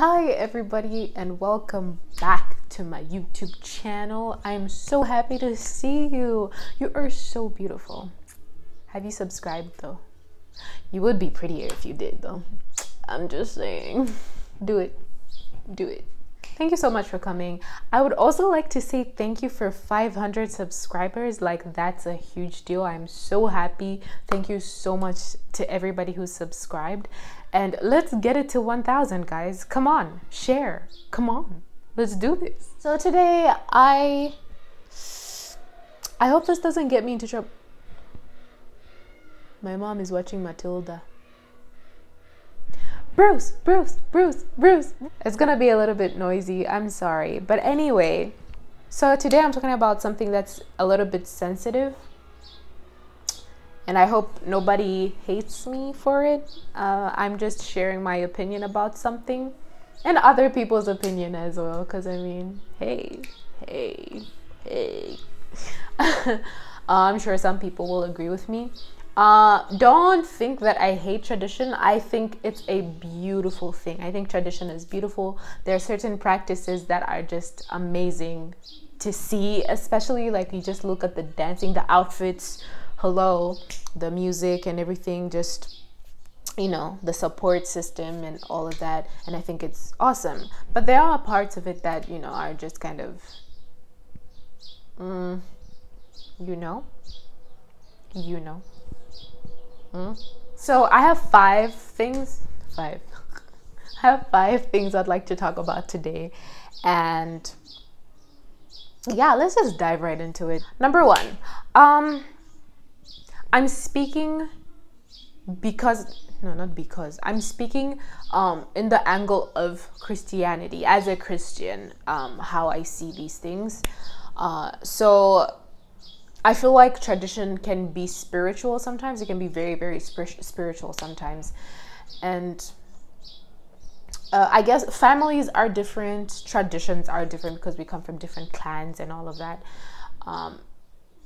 Hi everybody and welcome back to my YouTube channel. I'm so happy to see you. You are so beautiful. Have you subscribed though? You would be prettier if you did though. I'm just saying. Do it. Do it. Thank you so much for coming. I would also like to say thank you for 500 subscribers. Like, that's a huge deal. I'm so happy. Thank you so much to everybody who subscribed. And let's get it to 1,000, guys. Come on, share. Come on, let's do this. So today, I hope this doesn't get me into trouble. My mom is watching Matilda. Bruce. It's gonna be a little bit noisy, I'm sorry. But anyway, so today I'm talking about something that's a little bit sensitive. And I hope nobody hates me for it. I'm just sharing my opinion about something. And other people's opinion as well. Because I mean, hey. I'm sure some people will agree with me. Don't think that I hate tradition. I think it's a beautiful thing. I think tradition is beautiful. There are certain practices that are just amazing to see, especially like you just look at the dancing, the outfits, hello, the music and everything, just, you know, the support system and all of that. And I think it's awesome. But there are parts of it that, you know, are just kind of, you know. So I have five things I'd like to talk about today, and yeah, let's just dive right into it. Number one, I'm speaking I'm speaking in the angle of Christianity, as a Christian, how I see these things. So I feel like tradition can be spiritual sometimes. It can be very, very spiritual sometimes. And I guess families are different, traditions are different because we come from different clans and all of that.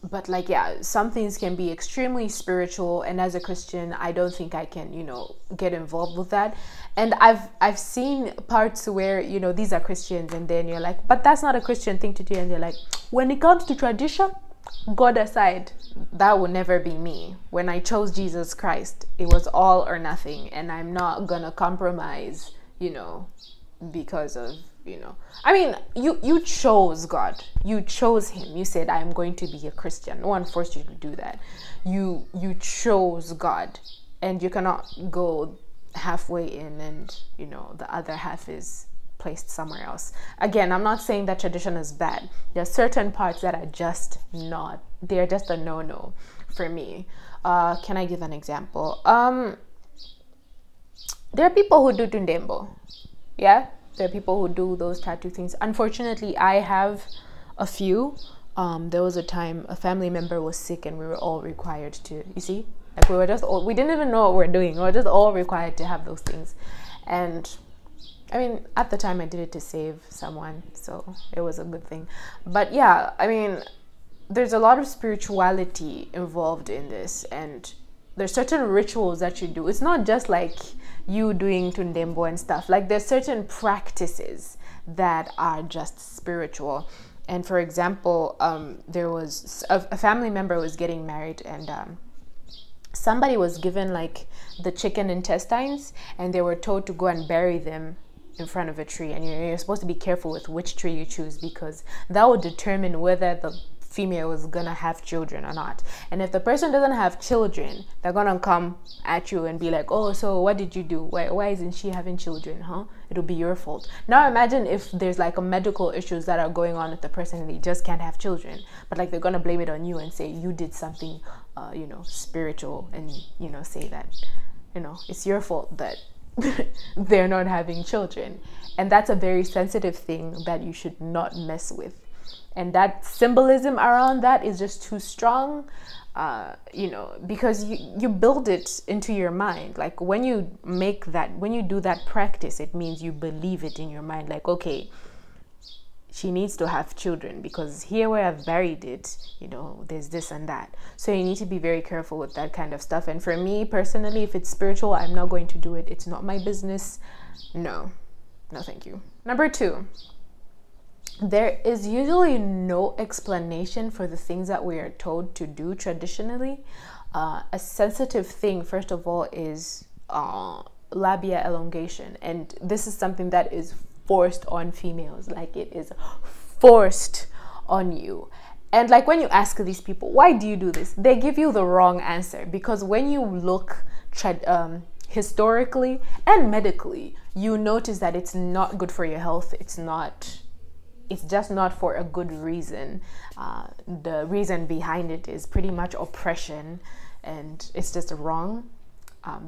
But like, yeah, some things can be extremely spiritual. And as a Christian, I don't think I can, you know, get involved with that. And I've seen parts where, you know, these are Christians and then you're like, but that's not a Christian thing to do. And they're like, when it comes to tradition, God aside, that would never be me. When I chose Jesus Christ, it was all or nothing, and I'm not gonna compromise, you know, because of, you know, I mean, you chose God, you chose him. You said, I'm going to be a Christian. No one forced you to do that. You chose God, and you cannot go halfway in and, you know, the other half is placed somewhere else. Again, I'm not saying that tradition is bad. There are certain parts that are just not, they're just a no-no for me. Can I give an example? There are people who do tundembo. Yeah, there are people who do those tattoo things. Unfortunately, I have a few. There was a time a family member was sick and we were all required to, you see, like we didn't even know what we were doing. We were just all required to have those things. And I mean, at the time I did it to save someone, so it was a good thing. But yeah, I mean, there's a lot of spirituality involved in this, and there's certain rituals that you do. It's not just like you doing tundembo and stuff. Like, there's certain practices that are just spiritual. And for example, there was a family member was getting married, and somebody was given like the chicken intestines, and they were told to go and bury them in front of a tree, and you're supposed to be careful with which tree you choose, because that would determine whether the female is gonna have children or not. And if the person doesn't have children, they're gonna come at you and be like, oh, so what did you do? Why isn't she having children, huh? It'll be your fault. Now imagine if there's like a medical issues that are going on with the person and they just can't have children, but like they're gonna blame it on you and say you did something you know, spiritual, and, you know, say that, you know, it's your fault that they're not having children. And that's a very sensitive thing that you should not mess with. And that symbolism around that is just too strong, you know, because you build it into your mind. Like, when you do that practice, it means you believe it in your mind. Like, okay, she needs to have children because here where I've buried it, you know, there's this and that. So you need to be very careful with that kind of stuff. And for me personally, if it's spiritual, I'm not going to do it. It's not my business. No. No, thank you. Number 2, there is usually no explanation for the things that we are told to do traditionally. A sensitive thing, first of all, is labia elongation, and this is something that is forced on females. Like, it is forced on you. And like, when you ask these people, why do you do this, they give you the wrong answer, because when you look historically and medically, you notice that it's not good for your health. It's just not for a good reason. The reason behind it is pretty much oppression, and it's just wrong.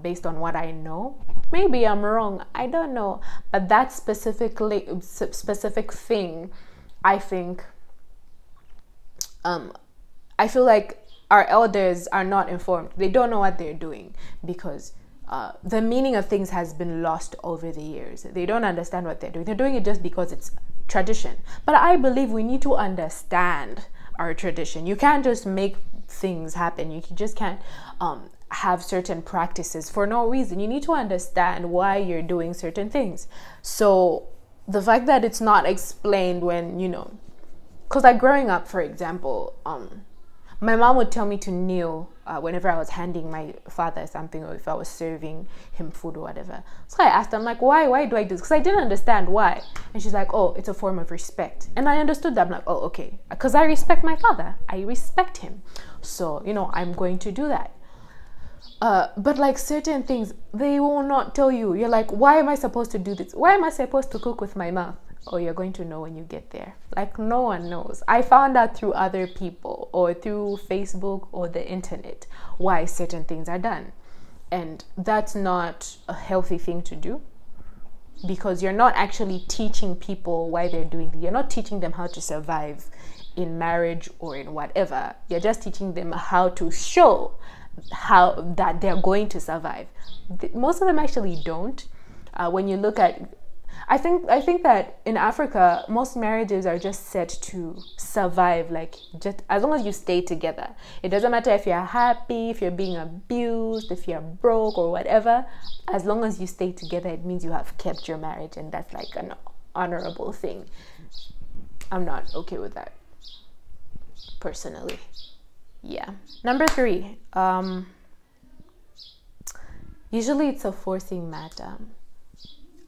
Based on what I know, maybe I'm wrong, I don't know, but that specific thing, I think, I feel like our elders are not informed. They don't know what they're doing, because the meaning of things has been lost over the years. They don't understand what they're doing. They're doing it just because it's tradition. But I believe we need to understand our tradition. You can't just make things happen. You just can't have certain practices for no reason. You need to understand why you're doing certain things. So the fact that it's not explained, when, because like growing up, for example, my mom would tell me to kneel whenever I was handing my father something, or if I was serving him food or whatever. So I asked her, I'm like, why do I do this? Because I didn't understand why. And she's like, oh, it's a form of respect. And I understood that. I'm like, oh, okay, because I respect my father. I respect him. So, I'm going to do that. But like certain things, they will not tell you. You're like, why am I supposed to do this? Why am I supposed to cook with my mouth? Oh, you're going to know when you get there. Like, no one knows. I found out through other people, or through Facebook or the internet, why certain things are done. And that's not a healthy thing to do, because you're not actually teaching people why they're doing it. You're not teaching them how to survive in marriage or in whatever. You're just teaching them how to show how that they're going to survive. Most of them actually don't. When you look at, I think that in Africa, most marriages are just set to survive, like, just as long as you stay together. It doesn't matter if you're happy, if you're being abused, if you're broke or whatever. As long as you stay together, it means you have kept your marriage, and that's like an honorable thing. I'm not okay with that, personally. Yeah. Number 3, usually it's a forcing matter.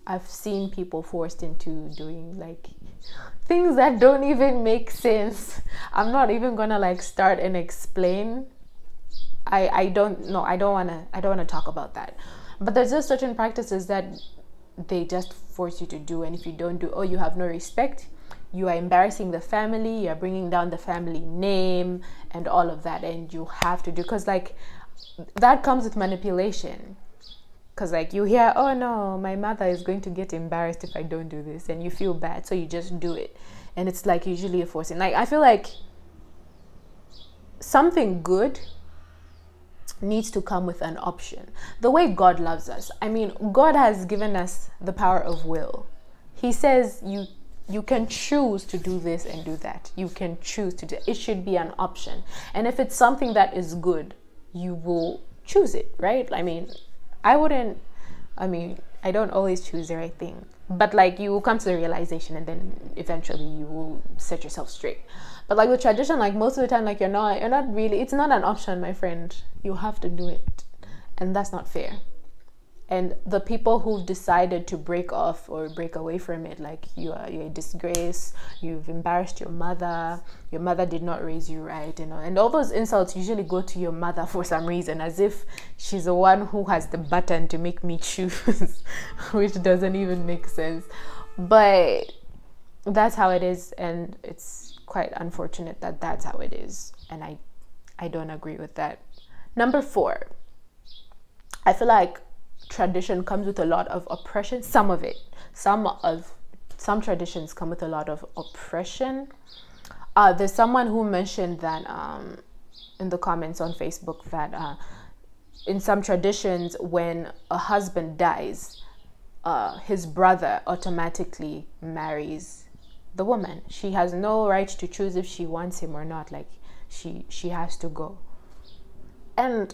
I've seen people forced into doing like things that don't even make sense. I'm not even gonna like start and explain. I don't know. I don't wanna talk about that. But there's just certain practices that they just force you to do, and if you don't do, oh, you have no respect. You are embarrassing the family. You are bringing down the family name and all of that, and you have to do, because like that comes with manipulation. Because like you hear, oh no, my mother is going to get embarrassed if I don't do this, and you feel bad, so you just do it. And it's like usually a forcing. Like, I feel like something good needs to come with an option. The way God loves us. I mean, God has given us the power of will. He says you can choose to do this and do that. You can choose to do it. It should be an option. And if it's something that is good, you will choose it, right? I mean, I don't always choose the right thing, but like you will come to the realization, and then eventually you will set yourself straight. But like with tradition, like most of the time, like you're not really, it's not an option, my friend. You have to do it, and that's not fair. And the people who've decided to break off or break away from it, like you're a disgrace, you've embarrassed your mother did not raise you right, and all those insults usually go to your mother for some reason, as if she's the one who has the button to make me choose, which doesn't even make sense. But that's how it is, and it's quite unfortunate that that's how it is, and I don't agree with that. Number 4, I feel like tradition comes with a lot of oppression. Some traditions come with a lot of oppression. There's someone who mentioned that in the comments on Facebook that in some traditions, when a husband dies, his brother automatically marries the woman. She has no right to choose if she wants him or not. Like she has to go, and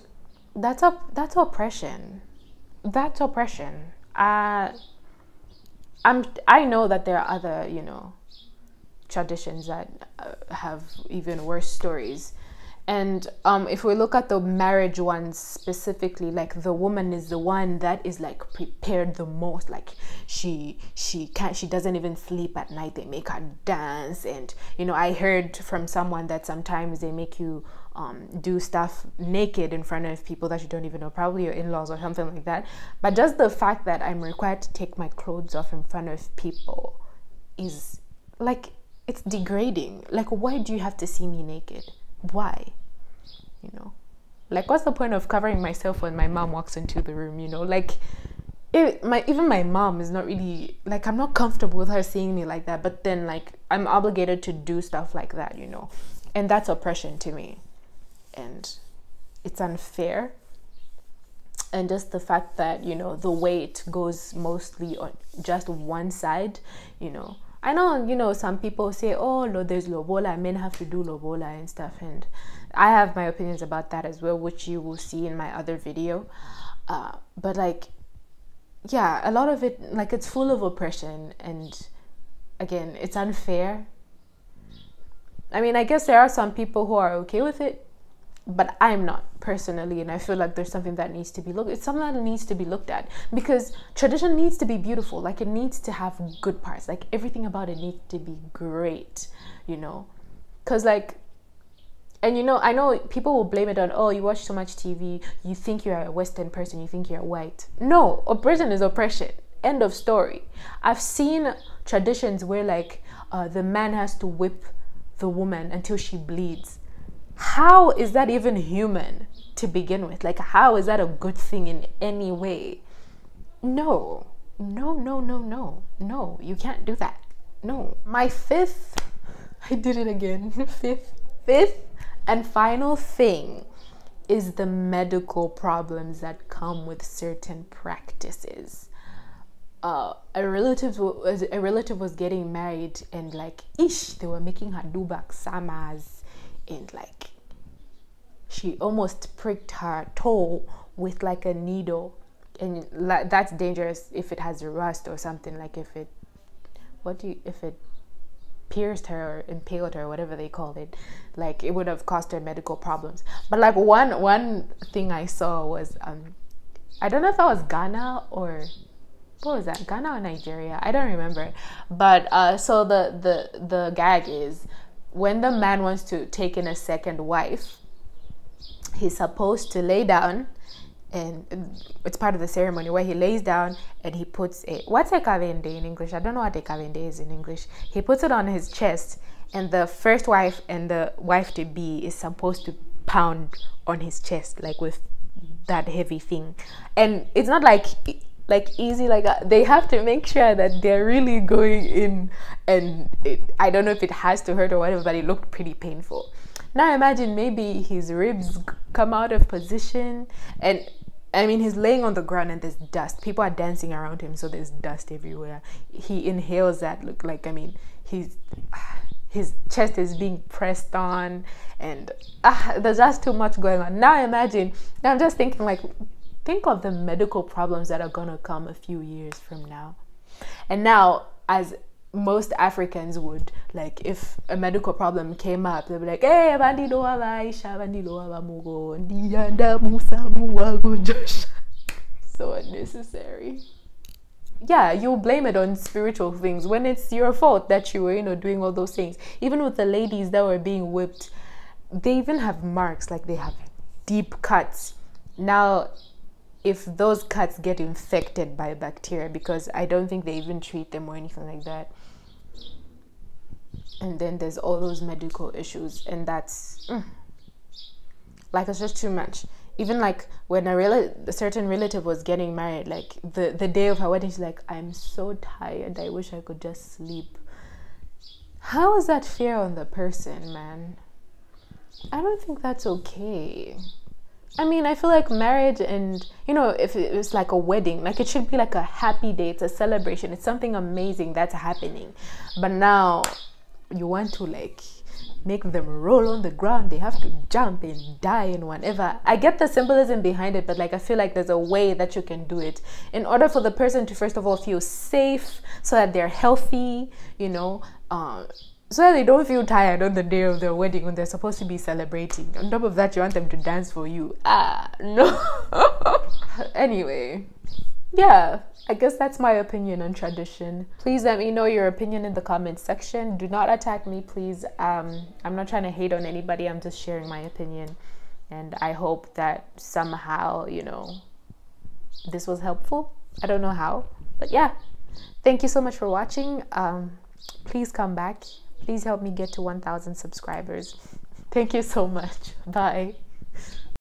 that's oppression. That's oppression. I know that there are other, you know, traditions that have even worse stories. And if we look at the marriage ones specifically, like the woman is the one that is like prepared the most. Like she doesn't even sleep at night. They make her dance. And you know, I heard from someone that sometimes they make you do stuff naked in front of people that you don't even know, probably your in-laws or something like that. But just the fact that I'm required to take my clothes off in front of people is like, it's degrading. Like, why do you have to see me naked? Why? You know, like, what's the point of covering myself when my mom walks into the room? You know, like, even my mom is not really, like, I'm not comfortable with her seeing me like that, but then like I'm obligated to do stuff like that, you know, and that's oppression to me, and it's unfair. And just the fact that, you know, the weight goes mostly on just one side, you know. I know, you know, some people say, oh, no, there's lobola, men have to do lobola and stuff. And I have my opinions about that as well, which you will see in my other video. But like, yeah, a lot of it, like, it's full of oppression. And again, it's unfair. I mean, I guess there are some people who are okay with it, but I'm not personally, and I feel like there's something that needs to be looked. It's something that needs to be looked at, because tradition needs to be beautiful. Like, it needs to have good parts. Like, everything about it needs to be great, you know. Because like, and you know, I know people will blame it on, oh, you watch so much TV, you think you're a Western person, you think you're white. No, oppression is oppression. End of story. I've seen traditions where like the man has to whip the woman until she bleeds. How is that even human to begin with? Like, how is that a good thing in any way? No, you can't do that. No. My fifth, I did it again. Fifth and final thing is the medical problems that come with certain practices. A relative was getting married, and like, they were making her do baksamas. And like, she almost pricked her toe with like a needle, and that's dangerous if it has rust or something. Like, if it pierced her or impaled her, whatever they called it, like, it would have caused her medical problems. But like, one thing I saw was I don't know if that was Ghana or what was that, Ghana or Nigeria, I don't remember. But so the gag is, when the man wants to take in a second wife, he's supposed to lay down, and it's part of the ceremony where he lays down and he puts what's a kavende in English? I don't know what a kavende is in English. He puts it on his chest, and the first wife and the wife to be is supposed to pound on his chest, like, with that heavy thing. And it's not like easy like that. They have to make sure that they're really going in, and I don't know if it has to hurt or whatever, but it looked pretty painful. Now imagine maybe his ribs come out of position, and I mean, he's laying on the ground and there's dust. People are dancing around him, so there's dust everywhere. He inhales that. Look, like, I mean, his chest is being pressed on, and there's just too much going on. Now imagine, now I'm just thinking, like, think of the medical problems that are gonna come a few years from now. And now, as most Africans would, like, if a medical problem came up, they'd be like, hey, bandido wa Aisha, bandido wa Mugo, ndiyanda musa muwago Josh. So unnecessary. Yeah, you blame it on spiritual things when it's your fault that you were, you know, doing all those things. Even with the ladies that were being whipped, they even have marks, like, they have deep cuts. Now, if those cuts get infected by bacteria, because I don't think they even treat them or anything like that, and then there's all those medical issues, and that's like, it's just too much. Even like, when a certain relative was getting married, like, the day of her wedding, she's like, I'm so tired, I wish I could just sleep. How is that fair on the person, man? I don't think that's okay. I mean, I feel like marriage, and, you know, if it was like a wedding, like, it should be like a happy day. It's a celebration. It's something amazing that's happening. But now you want to, like, make them roll on the ground, they have to jump and die and whatever. I get the symbolism behind it, but like I feel like there's a way that you can do it in order for the person to first of all feel safe, so that they're healthy, you know, so that they don't feel tired on the day of their wedding when they're supposed to be celebrating. On top of that, you want them to dance for you. No. Anyway, yeah, I guess that's my opinion on tradition. Please let me know your opinion in the comments section. Do not attack me, please. I'm not trying to hate on anybody. I'm just sharing my opinion. And I hope that somehow, you know, this was helpful. I don't know how, but yeah. Thank you so much for watching. Please come back. Please help me get to 1,000 subscribers. Thank you so much. Bye.